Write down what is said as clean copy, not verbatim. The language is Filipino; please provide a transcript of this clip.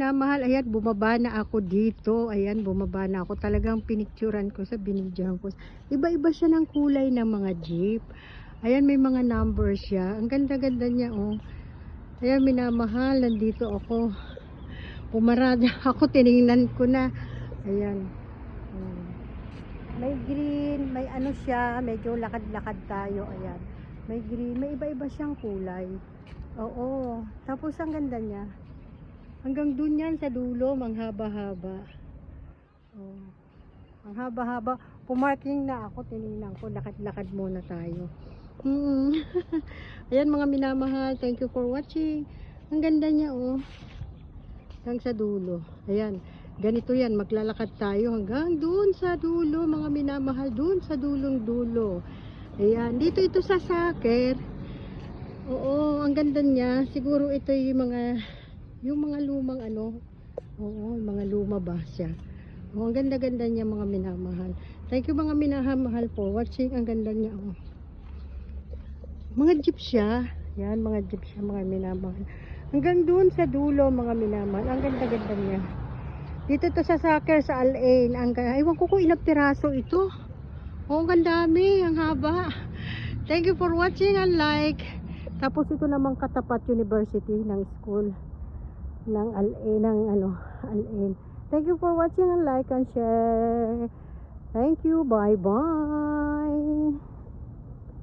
minamahal, ayan, bumaba na ako dito. Ayan, bumaba na ako. Talagang pinicturan ko sa binidyohan ko. Iba-iba siya ng kulay ng mga jeep. Ayan, may mga numbers siya. Ang ganda-ganda niya, oh. Ayan, minamahal. Nandito ako. Pumarada ako, tiningnan ko na. Ayan. May green, may ano siya, medyo lakad-lakad tayo. Ayan. May green, may iba-iba siyang kulay. Oo. Tapos ang ganda niya. Hanggang dun yan sa dulo, manghaba-haba. Oh. Ang haba-haba. Pumarking na ako, tinignan ko, lakad-lakad muna tayo. Ayan mga minamahal, thank you for watching. Ang ganda niya, oh. Hanggang sa dulo. Ayan, ganito yan, maglalakad tayo hanggang dun sa dulo, mga minamahal, dun sa dulong dulo. Ayan, dito ito sa Saker. Oo, ang ganda niya. Siguro ito yung mga lumang ano. Oo, mga luma ba siya. Oh, ang ganda-ganda niya mga minamahal. Thank you mga minamahal for watching. Ang ganda niya, oh. Mga jeep siya. Yan, mga jeep siya mga minamahal. Hanggang doon sa dulo mga minamahal. Ang ganda-ganda niya. Dito to sa Saker, sa Al-Ain. Ewan ko kung ilang piraso ito. Oh, ang gandami. Ang haba. Thank you for watching and like. Tapos ito namang katapat university ng school ng Al-Ain, ng ano, Al-Ain. Thank you for watching and like and share. Thank you. Bye-bye.